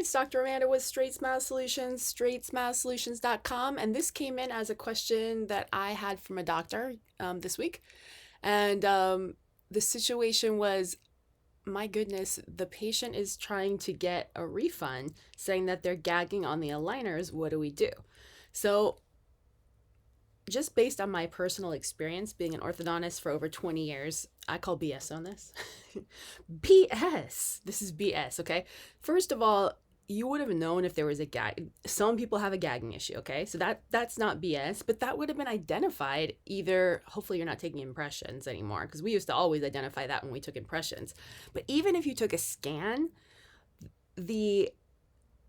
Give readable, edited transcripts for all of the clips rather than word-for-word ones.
It's Dr. Amanda with Straightsmile Solutions, straightsmilesolutions.com. And this came in as a question that I had from a doctor this week. And the situation was, my goodness, the patient is trying to get a refund saying that they're gagging on the aligners. What do we do? So just based on my personal experience being an orthodontist for over 20 years, I call BS on this. BS. This is BS, okay? First of all, you would have known if there was a gag. Some people have a gagging issue, okay? So that's not BS, but that would have been identified either, hopefully you're not taking impressions anymore, because we used to always identify that when we took impressions. But even if you took a scan, the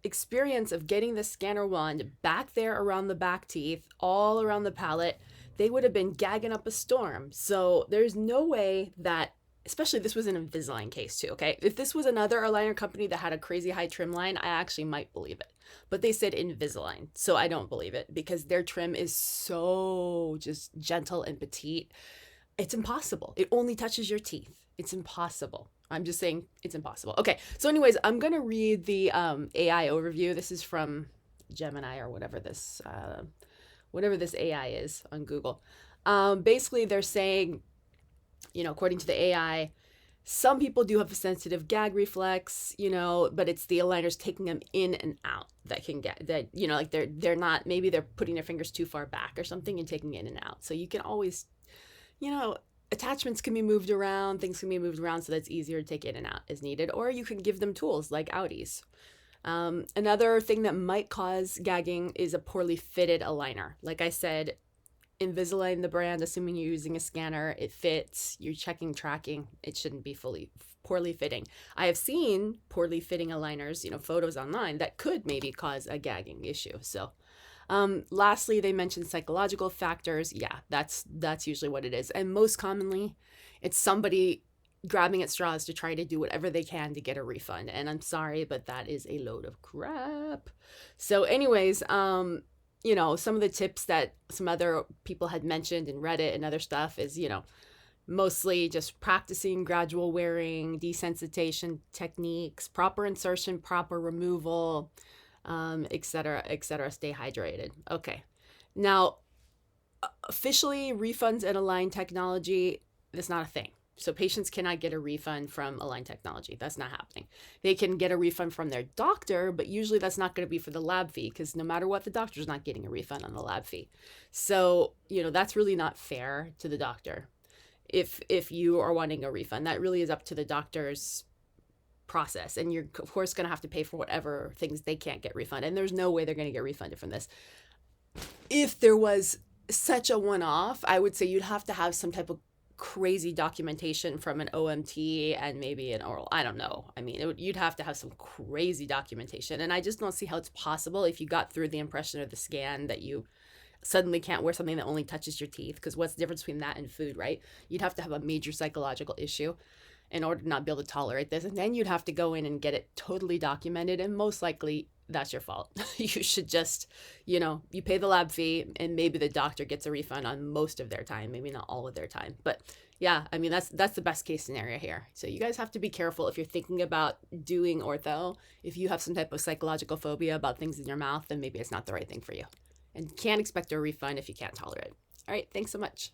experience of getting the scanner wand back there around the back teeth, all around the palate, they would have been gagging up a storm. So there's no way that, especially this was an Invisalign case too, okay? If this was another aligner company that had a crazy high trim line, I actually might believe it. But they said Invisalign, so I don't believe it because their trim is so just gentle and petite. It's impossible. It only touches your teeth. It's impossible. I'm just saying it's impossible. Okay, so anyways, I'm going to read the AI overview. This is from Gemini or whatever this AI is on Google. Basically, they're saying, according to the AI, some people do have a sensitive gag reflex, but it's the aligners taking them in and out that can get that, like they're not, maybe they're putting their fingers too far back or something and taking in and out. So you can always, attachments can be moved around, things can be moved around, so that's easier to take in and out as needed. Or you can give them tools like Audis. Another thing that might cause gagging is a poorly fitted aligner. Like I said, Invisalign, the brand, assuming you're using a scanner, it fits, you're checking tracking, it shouldn't be poorly fitting. I have seen poorly fitting aligners, photos online that could maybe cause a gagging issue. So lastly, they mentioned psychological factors. Yeah, that's usually what it is. And most commonly, it's somebody grabbing at straws to try to do whatever they can to get a refund. And I'm sorry, but that is a load of crap. So anyways, some of the tips that some other people had mentioned in Reddit and other stuff is, mostly just practicing gradual wearing, desensitization techniques, proper insertion, proper removal, etc., etc. Stay hydrated. Okay. Now, officially, refunds and Align technology, that's not a thing. So patients cannot get a refund from Align technology. That's not happening. They can get a refund from their doctor, but usually that's not going to be for the lab fee because no matter what, the doctor's not getting a refund on the lab fee. So, that's really not fair to the doctor. If you are wanting a refund, that really is up to the doctor's process, and you're of course going to have to pay for whatever things they can't get refunded, and there's no way they're going to get refunded from this. If there was such a one-off, I would say you'd have to have some type of crazy documentation from an OMT and maybe an oral, I don't know. I mean, you'd have to have some crazy documentation, and I just don't see how it's possible if you got through the impression or the scan that you suddenly can't wear something that only touches your teeth, because what's the difference between that and food, right? You'd have to have a major psychological issue in order to not be able to tolerate this. And then you'd have to go in and get it totally documented. And most likely that's your fault. You should just, you pay the lab fee and maybe the doctor gets a refund on most of their time, maybe not all of their time. But yeah, I mean, that's the best case scenario here. So you guys have to be careful if you're thinking about doing ortho. If you have some type of psychological phobia about things in your mouth, then maybe it's not the right thing for you. And can't expect a refund if you can't tolerate it. All right, thanks so much.